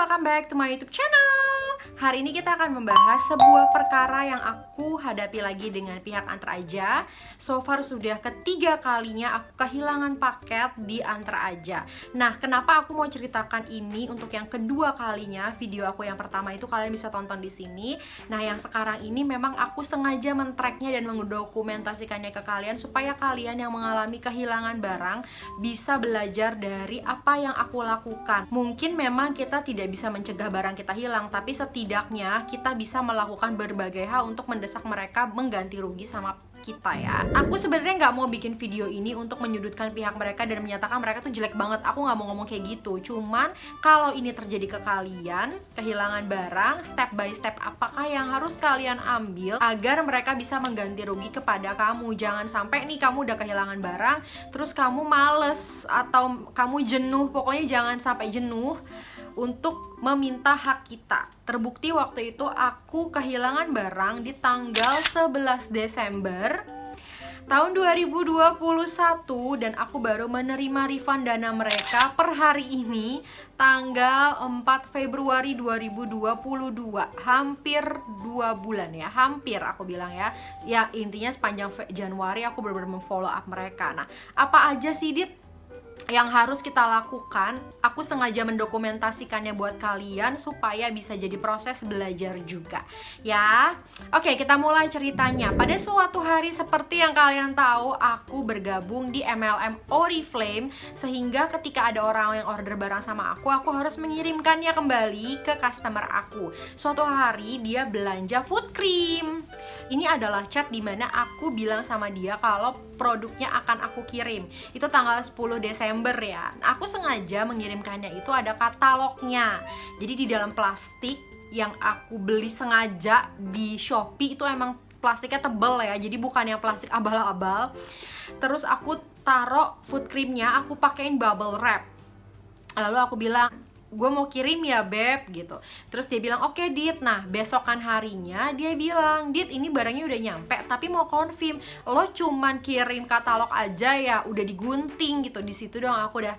welcome back to my YouTube channel. Hari ini kita akan membahas sebuah perkara yang aku hadapi lagi dengan pihak Antar Aja. So far sudah ketiga kalinya aku kehilangan paket di Antar Aja. Nah, kenapa aku mau ceritakan ini untuk yang kedua kalinya? Video aku yang pertama itu kalian bisa tonton di sini. Nah, yang sekarang ini memang aku sengaja men-tracknya dan mendokumentasikannya ke kalian supaya kalian yang mengalami kehilangan barang bisa belajar dari apa yang aku lakukan. Mungkin memang kita tidak bisa mencegah barang kita hilang, tapi setidaknya kita bisa melakukan berbagai hal untuk mendesak mereka mengganti rugi sama kita ya. Aku sebenarnya nggak mau bikin video ini untuk menyudutkan pihak mereka dan menyatakan mereka tuh jelek banget. Aku nggak mau ngomong kayak gitu. Cuman kalau ini terjadi ke kalian, kehilangan barang, step by step apakah yang harus kalian ambil agar mereka bisa mengganti rugi kepada kamu. Jangan sampai nih kamu udah kehilangan barang, terus kamu males atau kamu jenuh. Pokoknya jangan sampai jenuh untuk meminta hak kita. Terbukti waktu itu aku kehilangan barang di tanggal 11 Desember tahun 2021 dan aku baru menerima refund dana mereka per hari ini tanggal 4 Februari 2022. Hampir 2 bulan ya, hampir aku bilang ya. Ya intinya sepanjang Januari aku benar-benar memfollow up mereka. Nah, apa aja sih Dit yang harus kita lakukan? Aku sengaja mendokumentasikannya buat kalian supaya bisa jadi proses belajar juga ya. Oke, kita mulai ceritanya. Pada suatu hari seperti yang kalian tahu, aku bergabung di MLM Oriflame, sehingga ketika ada orang yang order barang sama aku harus mengirimkannya kembali ke customer aku. Suatu hari dia belanja food cream. Ini adalah chat dimana aku bilang sama dia kalau produknya akan aku kirim. Itu tanggal 10 Desember ya. Nah, aku sengaja mengirimkannya itu ada katalognya. Jadi di dalam plastik yang aku beli sengaja di Shopee itu emang plastiknya tebel ya. Jadi bukan yang plastik abal-abal. Terus aku taruh food creamnya, aku pakein bubble wrap. Lalu aku bilang, gue mau kirim ya Beb gitu. Terus dia bilang oke Dit. Nah besokan harinya dia bilang, Dit ini barangnya udah nyampe tapi mau confirm lo cuman kirim katalog aja ya, udah digunting gitu. Di situ dong aku udah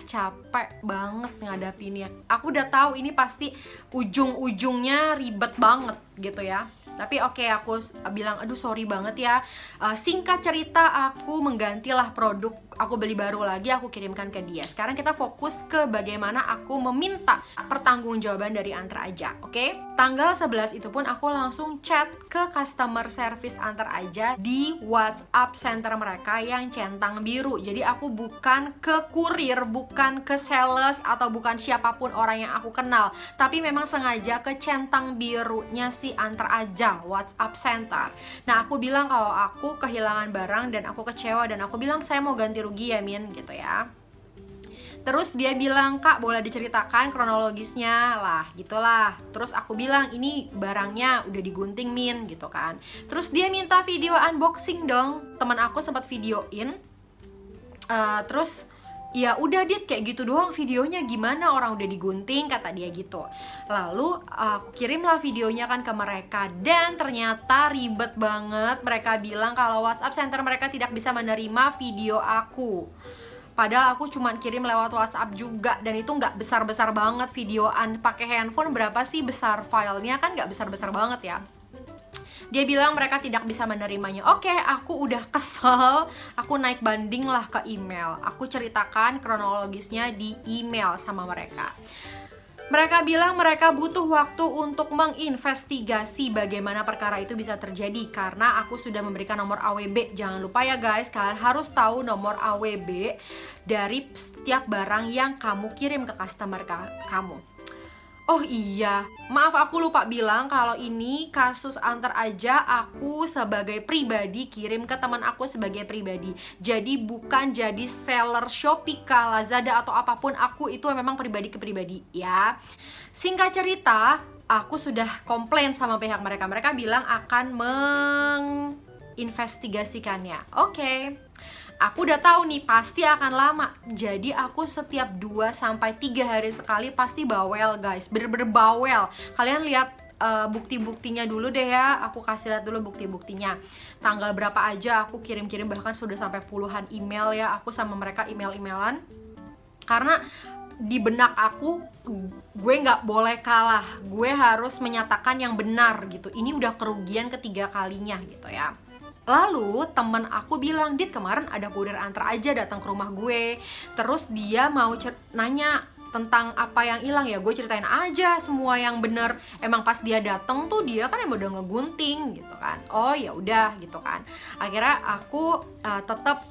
capek banget ngadapinnya. Aku udah tahu ini pasti ujung-ujungnya ribet banget gitu ya. Tapi oke, aku bilang aduh sorry banget ya. Singkat cerita aku menggantilah produk, aku beli baru lagi, aku kirimkan ke dia. Sekarang kita fokus ke bagaimana aku meminta pertanggungjawaban dari Antar Aja. Oke, tanggal 11 itu pun aku langsung chat ke customer service Antar Aja di WhatsApp center mereka yang centang biru. Jadi aku bukan ke kurir, bukan ke sales, atau bukan siapapun orang yang aku kenal, tapi memang sengaja ke centang birunya si Antar Aja WhatsApp center. Nah aku bilang kalau aku kehilangan barang dan aku kecewa, dan aku bilang saya mau ganti rugi ya Min gitu ya. Terus dia bilang, Kak boleh diceritakan kronologisnya lah gitulah. Terus aku bilang ini barangnya udah digunting Min gitu kan. Terus dia minta video unboxing dong. Teman aku sempat videoin. Terus ya udah Dit kayak gitu doang videonya, gimana orang udah digunting kata dia gitu. Lalu aku kirimlah videonya kan ke mereka, dan ternyata ribet banget. Mereka bilang kalau WhatsApp center mereka tidak bisa menerima video aku. Padahal aku cuma kirim lewat WhatsApp juga, dan itu nggak besar-besar banget videoan. Pakai handphone berapa sih besar filenya, kan nggak besar-besar banget ya. Dia bilang mereka tidak bisa menerimanya. Oke, aku udah kesel. Aku naik banding lah ke email. Aku ceritakan kronologisnya di email sama mereka. Mereka bilang mereka butuh waktu untuk menginvestigasi bagaimana perkara itu bisa terjadi, karena aku sudah memberikan nomor AWB. Jangan lupa ya guys, kalian harus tahu nomor AWB dari setiap barang yang kamu kirim ke customer kamu. Oh iya, maaf aku lupa bilang kalau ini kasus Antar Aja aku sebagai pribadi kirim ke teman aku sebagai pribadi. Jadi bukan jadi seller Shopee, Lazada atau apapun, aku itu memang pribadi ke pribadi ya. Singkat cerita, aku sudah komplain sama pihak mereka. Mereka bilang akan menginvestigasikannya. Oke. Aku udah tahu nih pasti akan lama. Jadi aku setiap 2-3 hari sekali pasti bawel guys, bener-bener bawel. Kalian lihat bukti-buktinya dulu deh ya. Aku kasih lihat dulu bukti-buktinya. Tanggal berapa aja aku kirim-kirim, bahkan sudah sampai puluhan email ya. Aku sama mereka email-emailan. Karena di benak aku, gue nggak boleh kalah, gue harus menyatakan yang benar gitu. Ini udah kerugian ketiga kalinya gitu ya. Lalu temen aku bilang, Dit, kemarin ada kurir antar aja datang ke rumah gue, terus dia mau nanya tentang apa yang hilang. Ya gue ceritain aja semua yang bener. Emang pas dia dateng tuh dia kan emang udah ngegunting gitu kan. Oh ya udah gitu kan. Akhirnya aku tetap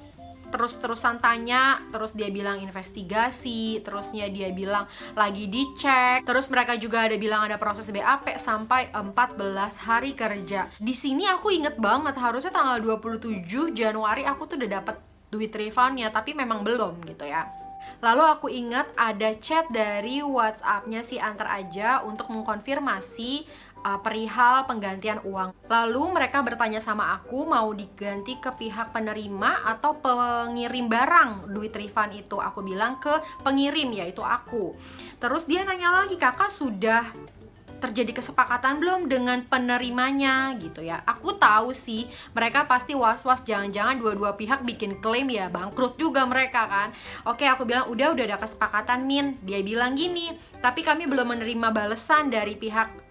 terus-terusan tanya, terus dia bilang investigasi, terusnya dia bilang lagi dicek, terus mereka juga ada bilang ada proses BAP sampai 14 hari kerja. Di sini aku inget banget, harusnya tanggal 27 Januari aku tuh udah dapet duit refundnya, tapi memang belum gitu ya. Lalu aku ingat ada chat dari WhatsApp-nya si Antar Aja untuk mengkonfirmasi perihal penggantian uang. Lalu mereka bertanya sama aku mau diganti ke pihak penerima atau pengirim barang duit refund itu. Aku bilang ke pengirim, yaitu aku. Terus dia nanya lagi, kakak sudah terjadi kesepakatan belum dengan penerimanya gitu ya. Aku tahu sih mereka pasti was-was, jangan-jangan dua-dua pihak bikin klaim ya bangkrut juga mereka kan. Oke, aku bilang udah ada kesepakatan Min. Dia bilang gini, tapi kami belum menerima balasan dari pihak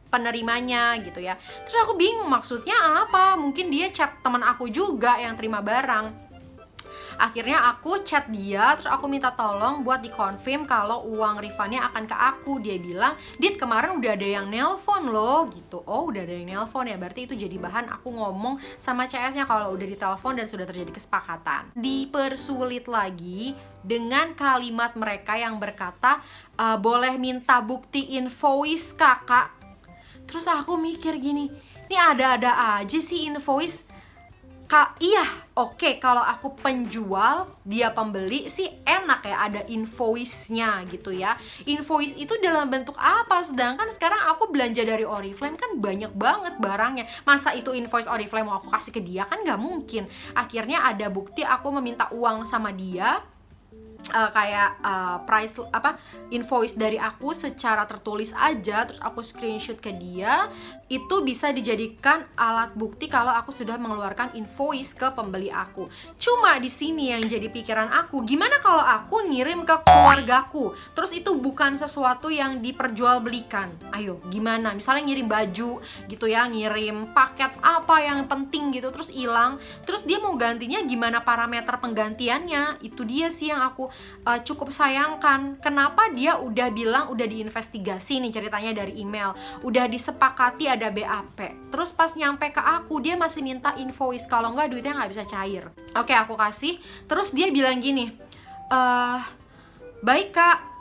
penerimanya gitu ya. Terus aku bingung maksudnya apa, mungkin dia chat teman aku juga yang terima barang. Akhirnya aku chat dia, terus aku minta tolong buat dikonfirm kalau uang refundnya akan ke aku. Dia bilang, Dit, kemarin udah ada yang nelpon loh gitu. Oh udah ada yang nelpon ya, berarti itu jadi bahan aku ngomong sama CS-nya kalau udah ditelepon dan sudah terjadi kesepakatan. Dipersulit lagi dengan kalimat mereka yang berkata, boleh minta bukti invoice kakak. Terus aku mikir gini, ini ada-ada aja sih invoice. Iya, oke, kalau aku penjual, dia pembeli sih enak ya ada invoice-nya gitu ya. Invoice itu dalam bentuk apa? Sedangkan sekarang aku belanja dari Oriflame kan banyak banget barangnya. Masa itu invoice Oriflame mau aku kasih ke dia? Kan nggak mungkin. Akhirnya ada bukti aku meminta uang sama dia. Price invoice dari aku secara tertulis aja, terus aku screenshot ke dia. Itu bisa dijadikan alat bukti kalau aku sudah mengeluarkan invoice ke pembeli aku. Cuma di sini yang jadi pikiran aku, gimana kalau aku ngirim ke keluargaku, terus itu bukan sesuatu yang diperjualbelikan? Ayo, gimana? Misalnya ngirim baju gitu ya, ngirim paket apa yang penting gitu, terus hilang, terus dia mau gantinya gimana, parameter penggantiannya? Itu dia sih yang aku cukup sayangkan. Kenapa dia udah bilang udah diinvestigasi nih ceritanya dari email, udah disepakati ada BAP, terus pas nyampe ke aku dia masih minta invoice, kalau nggak duitnya nggak bisa cair. Oke, aku kasih, terus dia bilang gini, baik kak,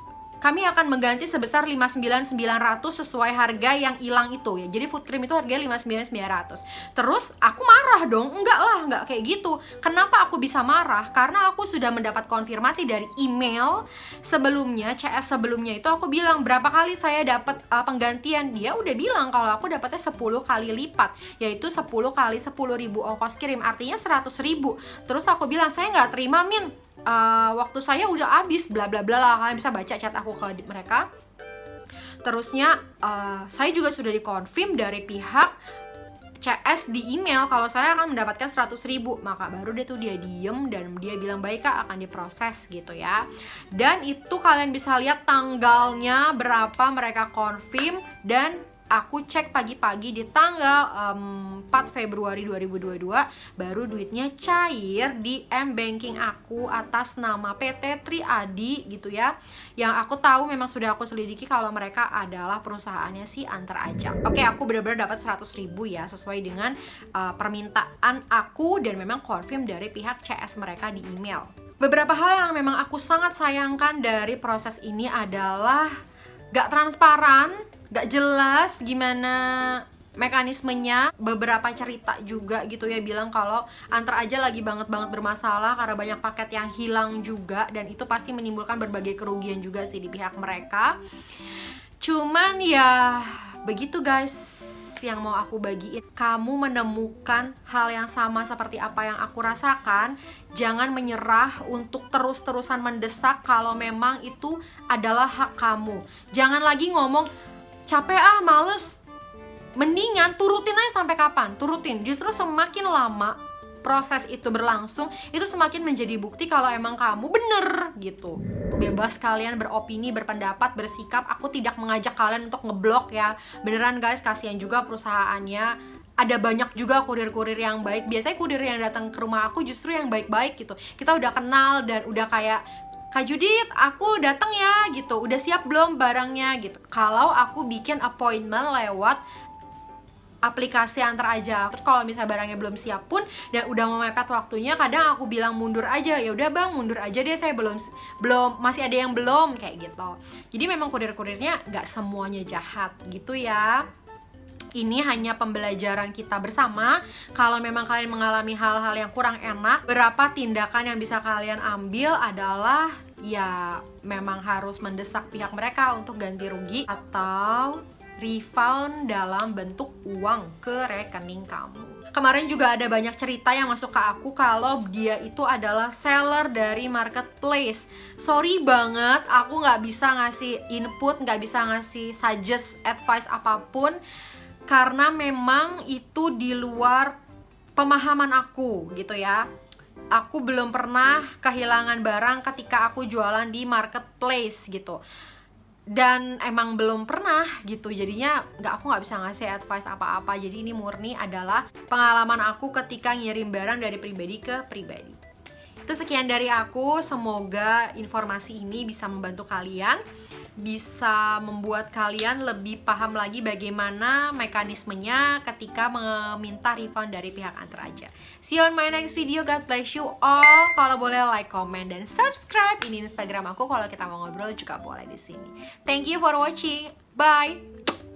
kami akan mengganti sebesar 59.900 sesuai harga yang hilang itu ya. Jadi food cream itu harganya 59.900. Terus aku marah dong. Enggak lah, enggak kayak gitu. Kenapa aku bisa marah? Karena aku sudah mendapat konfirmasi dari email sebelumnya, CS sebelumnya itu aku bilang berapa kali saya dapat penggantian. Dia udah bilang kalau aku dapatnya 10 kali lipat, yaitu 10 kali 10.000 ongkos kirim, artinya 100.000. Terus aku bilang saya nggak terima Min, waktu saya udah habis, bla bla bla lah. Kalian bisa baca chat aku ke mereka. Terusnya saya juga sudah dikonfirm dari pihak CS di email kalau saya akan mendapatkan 100.000. Maka baru dia diem dan dia bilang baik kak, akan diproses gitu ya. Dan itu kalian bisa lihat tanggalnya berapa mereka konfirm, dan aku cek pagi-pagi di tanggal 4 Februari 2022 baru duitnya cair di M-Banking aku atas nama PT Triadi gitu ya. Yang aku tahu memang sudah aku selidiki kalau mereka adalah perusahaannya si Antar Aja. Oke, aku benar-benar dapat 100.000 ya, sesuai dengan permintaan aku dan memang confirm dari pihak CS mereka di email. Beberapa hal yang memang aku sangat sayangkan dari proses ini adalah gak transparan, gak jelas gimana mekanismenya. Beberapa cerita juga gitu ya bilang kalau Antar Aja lagi banget bermasalah karena banyak paket yang hilang juga, dan itu pasti menimbulkan berbagai kerugian juga sih di pihak mereka. Cuman ya begitu guys yang mau aku bagiin. Kamu menemukan hal yang sama seperti apa yang aku rasakan, jangan menyerah untuk terus-terusan mendesak kalau memang itu adalah hak kamu. Jangan lagi ngomong capek males. Mendingan turutin aja sampai kapan? Turutin. Justru semakin lama proses itu berlangsung, itu semakin menjadi bukti kalau emang kamu bener gitu. Bebas kalian beropini, berpendapat, bersikap. Aku tidak mengajak kalian untuk ngeblok ya. Beneran guys, kasihan juga perusahaannya. Ada banyak juga kurir-kurir yang baik. Biasanya kurir yang datang ke rumah aku justru yang baik-baik gitu. Kita udah kenal dan udah kayak, Kak Judit, aku datang ya gitu. Udah siap belum barangnya gitu. Kalau aku bikin appointment lewat aplikasi Antar Aja, terus kalau misalnya barangnya belum siap pun dan udah mau mepet waktunya, kadang aku bilang mundur aja. Ya udah bang, mundur aja deh, saya belum masih ada yang belum, kayak gitu. Jadi memang kurir-kurirnya nggak semuanya jahat gitu ya. Ini hanya pembelajaran kita bersama. Kalau memang kalian mengalami hal-hal yang kurang enak, beberapa tindakan yang bisa kalian ambil adalah ya memang harus mendesak pihak mereka untuk ganti rugi atau refund dalam bentuk uang ke rekening kamu. Kemarin juga ada banyak cerita yang masuk ke aku kalau dia itu adalah seller dari marketplace. Sorry banget, aku nggak bisa ngasih input, nggak bisa ngasih suggest, advice apapun, karena memang itu di luar pemahaman aku gitu ya. Aku belum pernah kehilangan barang ketika aku jualan di marketplace gitu. Dan emang belum pernah gitu, jadinya aku nggak bisa ngasih advice apa-apa. Jadi ini murni adalah pengalaman aku ketika ngirim barang dari pribadi ke pribadi. Itu sekian dari aku, semoga informasi ini bisa membantu kalian, bisa membuat kalian lebih paham lagi bagaimana mekanismenya ketika meminta refund dari pihak Antar Aja. See you on my next video, God bless you all. Kalau boleh like, comment, dan subscribe. Ini Instagram aku, kalau kita mau ngobrol juga boleh di sini. Thank you for watching, bye!